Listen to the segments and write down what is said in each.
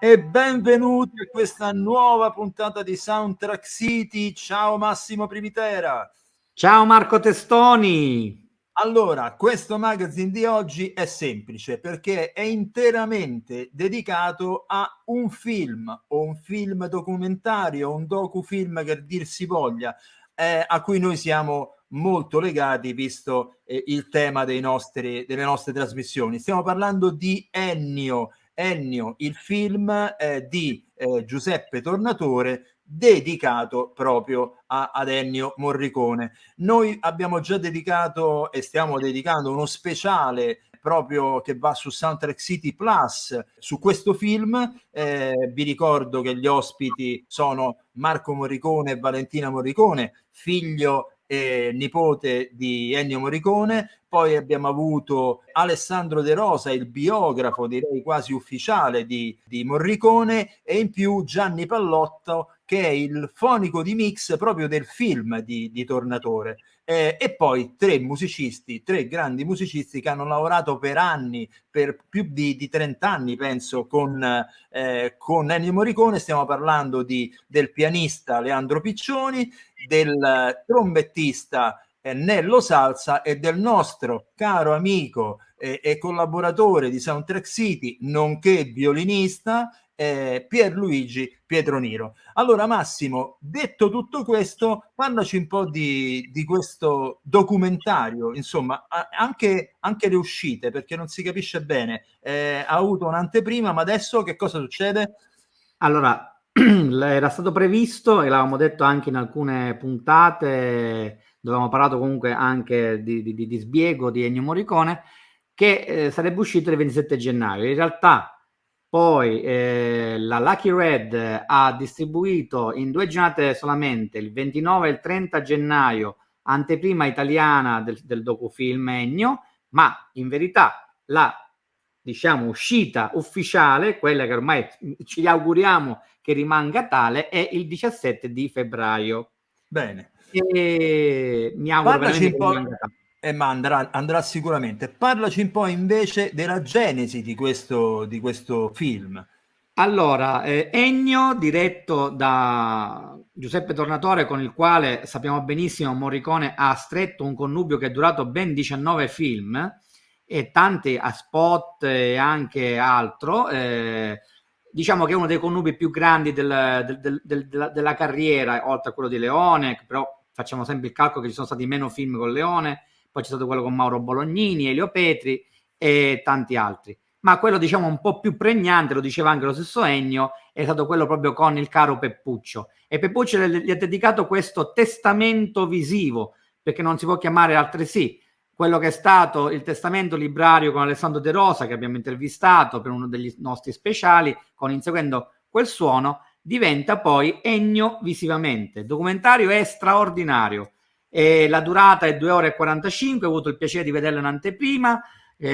E benvenuti a questa nuova puntata di Soundtrack City. Ciao Massimo Privitera. Ciao Marco Testoni. Allora, questo magazine di oggi è semplice perché è interamente dedicato a un film o un film documentario, un docufilm che dir si voglia, a cui noi siamo molto legati visto il tema delle nostre trasmissioni. Stiamo parlando di Ennio, il film di Giuseppe Tornatore, dedicato proprio ad Ennio Morricone. Noi abbiamo già dedicato e stiamo dedicando uno speciale proprio che va su Soundtrack City Plus su questo film. Vi ricordo che gli ospiti sono Marco Morricone e Valentina Morricone, figlio e nipote di Ennio Morricone. Poi abbiamo avuto Alessandro De Rosa, il biografo direi quasi ufficiale di Morricone, e in più Gianni Pallotto, che è il fonico di mix proprio del film di Tornatore. E poi tre grandi musicisti che hanno lavorato per anni, per più di 30 anni penso, con Ennio Morricone. Stiamo parlando del pianista Leandro Piccioni, del trombettista Nello Salsa e del nostro caro amico e collaboratore di Soundtrack City, nonché violinista, Pierluigi Pietroniro. Allora Massimo, detto tutto questo, parlaci un po' di questo documentario, insomma, anche le uscite, perché non si capisce bene. Ha avuto un'anteprima, ma adesso che cosa succede? Allora, era stato previsto e l'avevamo detto anche in alcune puntate, dove abbiamo parlato comunque anche di Sbiego di Ennio Morricone, che sarebbe uscito il 27 gennaio. In realtà poi la Lucky Red ha distribuito in 2 giornate solamente, il 29 e il 30 gennaio, anteprima italiana del docufilm Ennio, ma in verità la uscita ufficiale, quella che ormai ci auguriamo che rimanga tale, è il 17 di febbraio. Bene. E mi auguro Parlaci veramente un che po', rimanga tale. ma andrà sicuramente. Parlaci un po' invece della genesi di questo film. Allora, Ennio, diretto da Giuseppe Tornatore, con il quale sappiamo benissimo Morricone ha stretto un connubio che è durato ben 19 film e tanti a spot e anche altro. Diciamo che è uno dei connubi più grandi della carriera, oltre a quello di Leone, però facciamo sempre il calcolo che ci sono stati meno film con Leone, poi c'è stato quello con Mauro Bolognini, Elio Petri e tanti altri. Ma quello diciamo un po' più pregnante, lo diceva anche lo stesso Ennio, è stato quello proprio con il caro Peppuccio. E Peppuccio gli ha dedicato questo testamento visivo, perché non si può chiamare altresì, quello che è stato il testamento librario con Alessandro De Rosa, che abbiamo intervistato per uno degli nostri speciali, con Inseguendo quel suono, diventa poi Ennio visivamente. Il documentario è straordinario. La durata è 2 ore e 45, ho avuto il piacere di vederlo in anteprima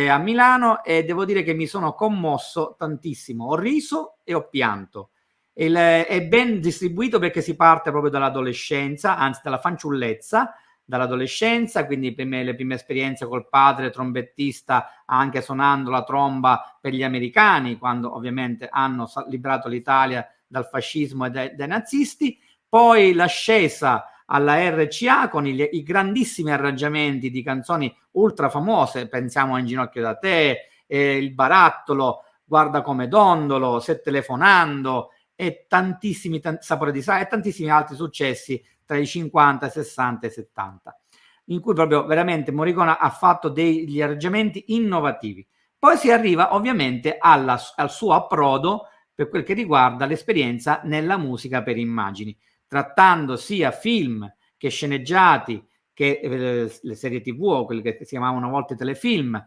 a Milano e devo dire che mi sono commosso tantissimo. Ho riso e ho pianto. È ben distribuito perché si parte proprio dall'adolescenza, anzi dalla fanciullezza, dall'adolescenza, quindi le prime esperienze col padre trombettista, anche suonando la tromba per gli americani, quando ovviamente hanno liberato l'Italia dal fascismo e dai nazisti, poi l'ascesa alla RCA con i grandissimi arrangiamenti di canzoni ultra famose, pensiamo a In ginocchio da te, Il barattolo, Guarda come dondolo, Se telefonando e tantissimi Sapore di Sale e tantissimi altri successi tra i 50, 60 e 70, in cui proprio veramente Morricone ha fatto degli arrangiamenti innovativi. Poi si arriva ovviamente al suo approdo per quel che riguarda l'esperienza nella musica per immagini, trattando sia film che sceneggiati che le serie TV o quelli che si chiamavano una volta telefilm,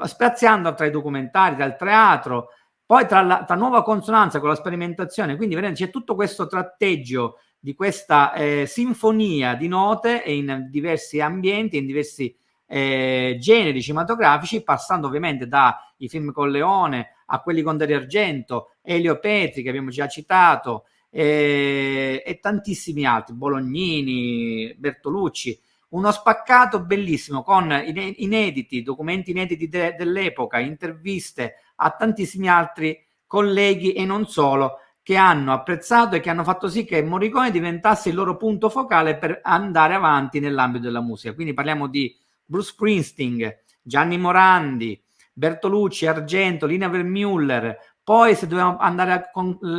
spaziando tra i documentari, dal teatro, poi tra nuova consonanza con la sperimentazione, quindi veramente c'è tutto questo tratteggio di questa sinfonia di note in diversi ambienti, in diversi generi cinematografici, passando ovviamente dai film con Leone a quelli con Dario Argento, Elio Petri che abbiamo già citato, e tantissimi altri, Bolognini, Bertolucci, uno spaccato bellissimo con inediti, documenti inediti dell'epoca, interviste a tantissimi altri colleghi e non solo, che hanno apprezzato e che hanno fatto sì che Morricone diventasse il loro punto focale per andare avanti nell'ambito della musica. Quindi parliamo di Bruce Springsteen, Gianni Morandi, Bertolucci, Argento, Lina Vermeulen. Poi se dobbiamo andare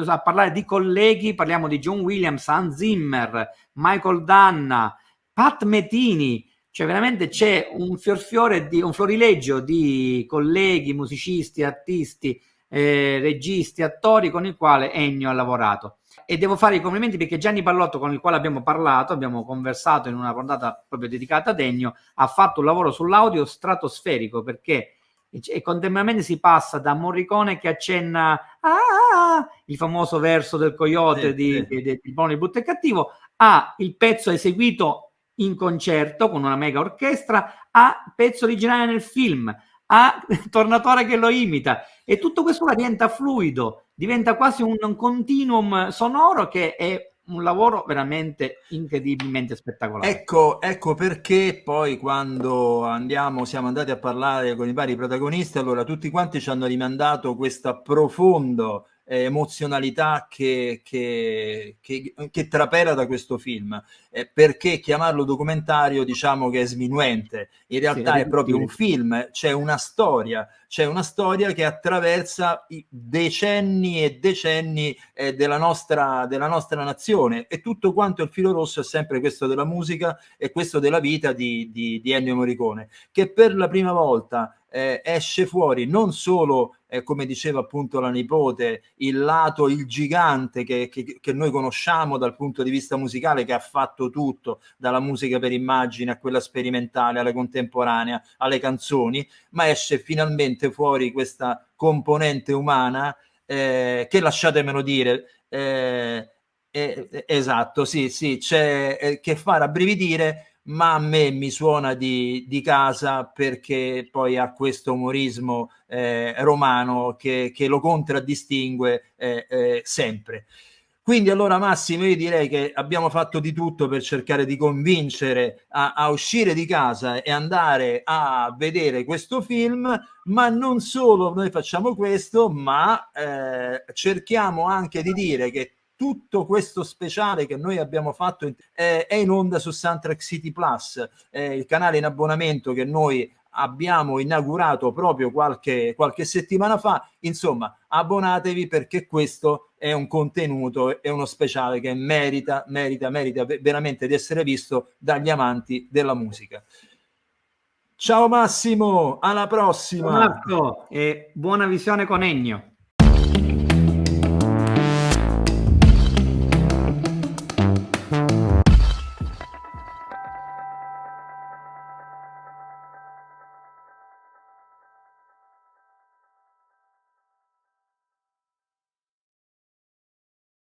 a parlare di colleghi, parliamo di John Williams, Hans Zimmer, Michael Danna, Pat Metini. Cioè veramente c'è un un florilegio di colleghi, musicisti, artisti, registi, attori con il quale Ennio ha lavorato. E devo fare i complimenti perché Gianni Pallotto, con il quale abbiamo parlato, abbiamo conversato in una puntata proprio dedicata ad Ennio, ha fatto un lavoro sull'audio stratosferico, perché e contemporaneamente si passa da Morricone che accenna il famoso verso del coyote di Buono, di Brutto e Cattivo, a il pezzo eseguito in concerto con una mega orchestra, a pezzo originale nel film, a Tornatore che lo imita, e tutto questo diventa fluido, diventa quasi un continuum sonoro che è un lavoro veramente incredibilmente spettacolare. Ecco perché poi quando siamo andati a parlare con i vari protagonisti, allora tutti quanti ci hanno rimandato questa profonda emozionalità che trapela da questo film, perché chiamarlo documentario diciamo che è sminuente, in realtà è proprio un film, c'è una storia che attraversa i decenni e decenni della nostra nazione, e tutto quanto il filo rosso è sempre questo della musica e questo della vita di Ennio Morricone, che per la prima volta esce fuori non solo, come diceva appunto la nipote, il gigante che noi conosciamo dal punto di vista musicale, che ha fatto tutto, dalla musica per immagine a quella sperimentale, alla contemporanea, alle canzoni, ma esce finalmente fuori questa componente umana che, lasciatemelo dire, esatto, sì, c'è, che fa rabbrividire, ma a me mi suona di casa, perché poi ha questo umorismo romano che lo contraddistingue sempre. Quindi allora Massimo, io direi che abbiamo fatto di tutto per cercare di convincere a uscire di casa e andare a vedere questo film, ma non solo noi facciamo questo, ma cerchiamo anche di dire che tutto questo speciale che noi abbiamo fatto è in onda su Soundtrack City Plus, il canale in abbonamento che noi abbiamo inaugurato proprio qualche settimana fa. Insomma, abbonatevi, perché questo è un contenuto, è uno speciale che merita veramente di essere visto dagli amanti della musica. Ciao Massimo, alla prossima. Ciao Marco, e buona visione con Ennio.